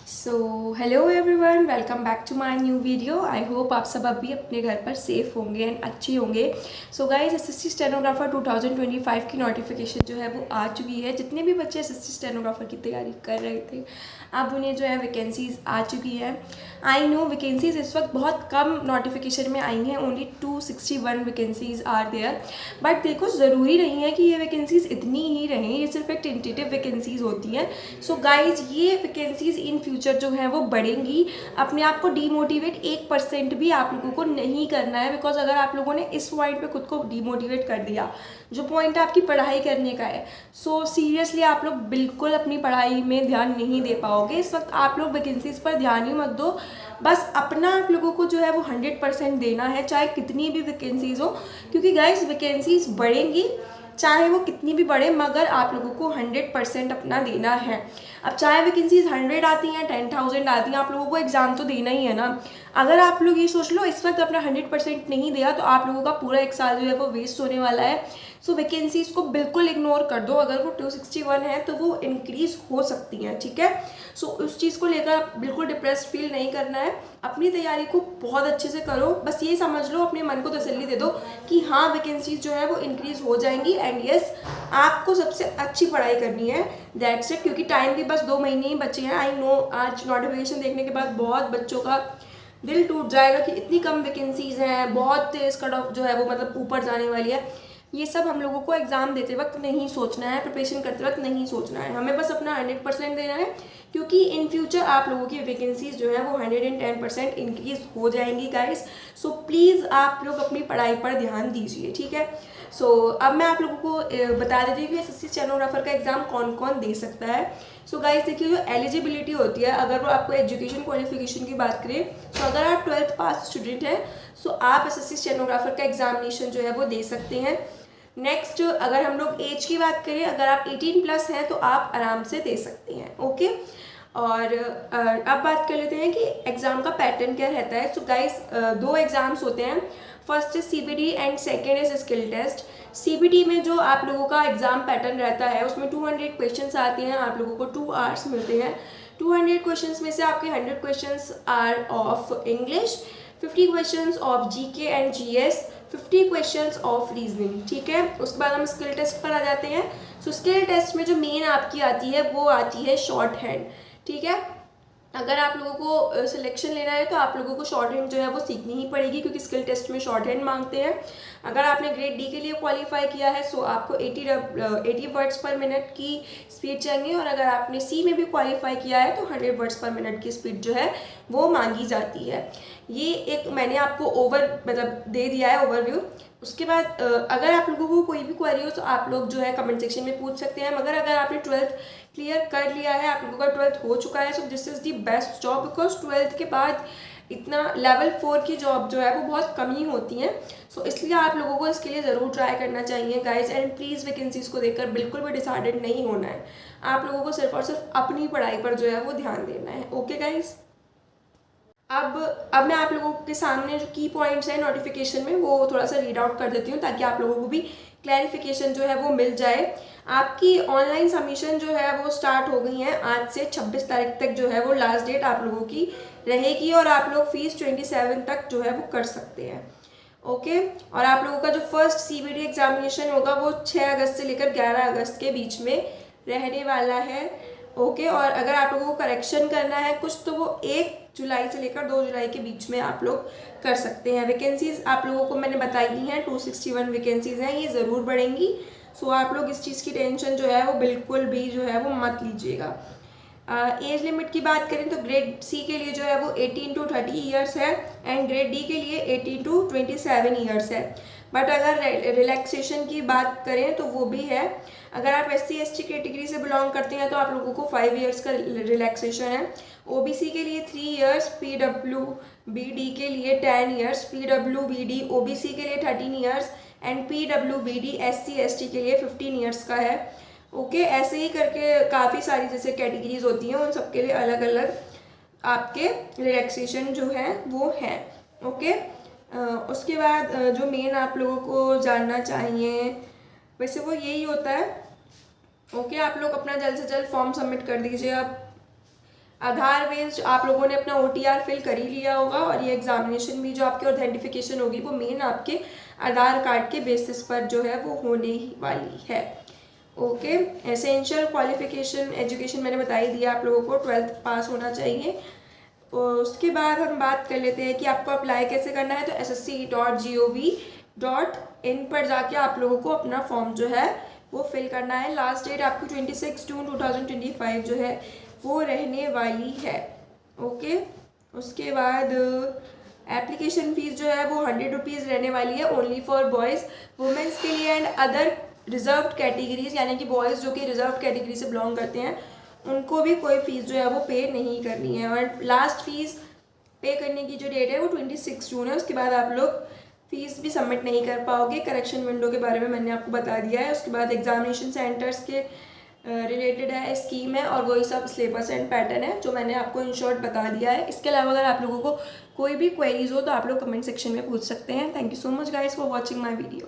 So hello everyone, welcome back to my new video. I hope आप सब अभी अपने घर पर सेफ होंगे एंड अच्छे होंगे। सो गाइस, एसएससी स्टेनोग्राफर 2025 की नोटिफिकेशन जो है वो आ चुकी है। जितने भी बच्चे एसएससी स्टेनोग्राफर की तैयारी कर रहे थे, अब उन्हें जो है वैकेंसीज आ चुकी है। आई नो वैकेंसीज इस वक्त बहुत कम नोटिफिकेशन में आई हैं, only 261 vacancies are there. But देखो, ज़रूरी नहीं है कि ये वैकेंसीज इतनी ही रहें, ये सिर्फ एक टेंटेटिव वैकेंसीज होती हैं। सो गाइज, ये वैकेंसीज इन फ्यूचर जो है वो बढ़ेंगी। अपने आप को डीमोटिवेट 1% भी आप लोगों को नहीं करना है, बिकॉज अगर आप लोगों ने इस पॉइंट पे खुद को डीमोटिवेट कर दिया, जो पॉइंट आपकी पढ़ाई करने का है, सो सीरियसली आप लोग बिल्कुल अपनी पढ़ाई में ध्यान नहीं दे पाओगे। इस वक्त आप लोग वैकेंसीज पर ध्यान ही मत दो, बस अपना आप लोगों को जो है वो 100% देना है, चाहे कितनी भी वैकेंसीज हो। क्योंकि गाइस, वैकेंसीज बढ़ेंगी चाहे वो कितनी भी बढ़े, मगर आप लोगों को 100% अपना देना है। अब चाहे वैकेंसीज 100 आती हैं, 10,000 आती हैं, आप लोगों को एग्ज़ाम तो देना ही है ना। अगर आप लोग ये सोच लो इस वक्त अपना 100% नहीं दिया, तो आप लोगों का पूरा एक साल जो है वो वेस्ट होने वाला है। सो वैकेंसीज को बिल्कुल इग्नोर कर दो। अगर वो 261 है तो वो इंक्रीज़ हो सकती हैं, ठीक है। सो उस चीज़ को लेकर बिल्कुल डिप्रेस फील नहीं करना है। अपनी तैयारी को बहुत अच्छे से करो, बस ये समझ लो, अपने मन को तसल्ली दे दो कि हाँ, वैकेंसीज जो है वो इंक्रीज़ हो जाएंगी। एंड यस, आपको सबसे अच्छी पढ़ाई करनी है, दैट्स इट। क्योंकि टाइम भी बस 2 महीने ही बचे हैं। आई नो आज नोटिफिकेशन देखने के बाद बहुत बच्चों का दिल टूट जाएगा कि इतनी कम वैकेंसीज हैं, बहुत तेज कट ऑफ जो है वो मतलब ऊपर जाने वाली है। ये सब हम लोगों को एग्ज़ाम देते वक्त नहीं सोचना है, प्रिपरेशन करते वक्त नहीं सोचना है। हमें बस अपना 100% देना है, क्योंकि इन फ्यूचर आप लोगों की वैकेंसीज जो है वो 110% इंक्रीज हो जाएंगी गाइस। सो प्लीज़ आप लोग अपनी पढ़ाई पर ध्यान दीजिए, ठीक है। सो अब मैं आप लोगों को बता देती हूँ कि एसएससी स्टेनोग्राफर का एग्ज़ाम कौन कौन दे सकता है। सो गाइस देखिए, जो एलिजिबिलिटी होती है, अगर वो आपको एजुकेशन क्वालिफिकेशन की बात करें, तो अगर आप 12th पास स्टूडेंट हैं, सो आप एसएससी स्टेनोग्राफर का एग्जामिनेशन जो है वो दे सकते हैं। नेक्स्ट, अगर हम लोग एज की बात करें, अगर आप 18+ हैं तो आप आराम से दे सकते हैं, ओके। और अब बात कर लेते हैं कि एग्ज़ाम का पैटर्न क्या रहता है। सो गाइस, 2 एग्ज़ाम्स होते हैं। First is CBT and second is skill test. CBT में जो आप लोगों का एग्ज़ाम पैटर्न रहता है, उसमें 200 क्वेश्चंस आते हैं, आप लोगों को 2 आवर्स मिलते हैं। 200 क्वेश्चंस में से आपके 100 questions are of English, 50 questions of GK and GS, 50 questions of reasoning, ठीक है। उसके बाद हम स्किल टेस्ट पर आ जाते हैं। सो स्किल टेस्ट में जो मेन आपकी आती है वो आती है शॉर्ट हैंड, ठीक है। अगर आप लोगों को सिलेक्शन लेना है तो आप लोगों को शॉर्ट हैंड जो है वो सीखनी ही पड़ेगी, क्योंकि स्किल टेस्ट में शॉर्ट हैंड मांगते हैं। अगर आपने ग्रेड डी के लिए क्वालिफाई किया है, सो आपको 80 वर्ड्स पर मिनट की स्पीड चाहिए। और अगर आपने सी में भी क्वालिफाई किया है तो 100 वर्ड्स पर मिनट की स्पीड जो है वो मांगी जाती है। ये एक मैंने आपको मतलब दे दिया है ओवरव्यू। उसके बाद अगर आप लोगों को कोई भी क्वेरी हो तो आप लोग जो है कमेंट सेक्शन में पूछ सकते हैं। मगर अगर आपने 12th क्लियर कर लिया है, आप लोगों का 12th हो चुका है, so this is the best job, because 12th के बाद इतना लेवल 4 की जॉब जो है वो बहुत कम ही होती हैं। सो इसलिए आप लोगों को इसके लिए ज़रूर ट्राई करना चाहिए गाइज। एंड प्लीज़ वैकेंसीज़ को देखकर बिल्कुल भी डिसाइडेड नहीं होना है। आप लोगों को सिर्फ और सिर्फ अपनी पढ़ाई पर जो है वो ध्यान देना है, ओके गाइज। अब मैं आप लोगों के सामने जो की पॉइंट्स हैं नोटिफिकेशन में वो थोड़ा सा रीड आउट कर देती हूँ, ताकि आप लोगों को भी क्लैरिफिकेशन जो है वो मिल जाए। आपकी ऑनलाइन सबमिशन जो है वो स्टार्ट हो गई है। आज से 26 तारीख तक जो है वो लास्ट डेट आप लोगों की रहेगी, और आप लोग फीस 27 तक जो है वो कर सकते हैं, ओके। और आप लोगों का जो फर्स्ट सीबीटी एग्जामिनेशन होगा वो 6 अगस्त से लेकर 11 अगस्त के बीच में रहने वाला है, ओके। और अगर आप लोगों को करेक्शन करना है कुछ, तो वो 1 जुलाई से लेकर 2 जुलाई के बीच में आप लोग कर सकते हैं। वैकेंसीज आप लोगों को मैंने बताई दी हैं, 261 वैकेंसीज हैं, ये ज़रूर बढ़ेंगी। सो आप लोग इस चीज़ की टेंशन जो है वो बिल्कुल भी जो है वो मत लीजिएगा। एज लिमिट की बात करें तो ग्रेड सी के लिए जो है वो 18 to 30 ईयर्स है, एंड ग्रेड डी के लिए 18 to 27 ईयर्स है। बट अगर रिलैक्सेशन की बात करें तो वो भी है। अगर आप SC/ST कैटेगरी से बिलोंग करते हैं तो आप लोगों को 5 ईयर्स का रिलैक्सेशन है। OBC के लिए 3 ईयर्स, PWBD के लिए 10 ईयर्स, PWBD OBC के लिए 13 ईयर्स, एंड PWBD SC/ST के लिए 15 ईयर्स का है, ओके। ऐसे ही करके काफ़ी सारी जैसे कैटेगरीज होती हैं, उन सबके लिए अलग अलग आपके रिलैक्सेशन जो है वो है, ओके। उसके बाद जो मेन आप लोगों को जानना चाहिए वैसे वो यही होता है, ओके। आप लोग अपना जल्द से जल्द फॉर्म सबमिट कर दीजिए। अब आधार बेस्ड आप लोगों ने अपना OTR फिल कर ही लिया होगा, और ये एग्जामिनेशन भी जो आपकी ऑथेंटिफिकेशन होगी वो मेन आपके आधार कार्ड के बेसिस पर जो है वो होने ही वाली है। ओके, एसेंशियल क्वालिफिकेशन एजुकेशन मैंने बता ही दिया आप लोगों को, 12th पास होना चाहिए। और उसके बाद हम बात कर लेते हैं कि आपको अप्लाई कैसे करना है। तो ssc.gov.in पर जाके आप लोगों को अपना फॉर्म जो है वो फिल करना है। लास्ट डेट आपकी 26 जून 2025 जो है वो रहने वाली है। ओके, उसके बाद एप्लीकेशन फ़ीस जो है वो 100 रुपीज़ रहने वाली है, ओनली फॉर बॉयज़। वुमेंस के लिए एंड अदर रिजर्व्ड कैटेगरीज, यानी कि बॉयज़ जो कि रिजर्व कैटेगरी से बिलोंग करते हैं उनको भी कोई फ़ीस जो है वो पे नहीं करनी है। और लास्ट फ़ीस पे करने की जो डेट है वो 26 जून है। उसके बाद आप लोग फ़ीस भी सबमिट नहीं कर पाओगे। करेक्शन विंडो के बारे में मैंने आपको बता दिया है। उसके बाद एग्जामिनेशन सेंटर्स के रिलेटेड है, स्कीम है, और वही सब सिलेबस एंड पैटर्न है जो मैंने आपको इन शॉर्ट बता दिया है। इसके अलावा अगर आप लोगों को कोई भी क्वेरीज हो तो आप लोग कमेंट सेक्शन में पूछ सकते हैं। Thank you so much guys for watching my video.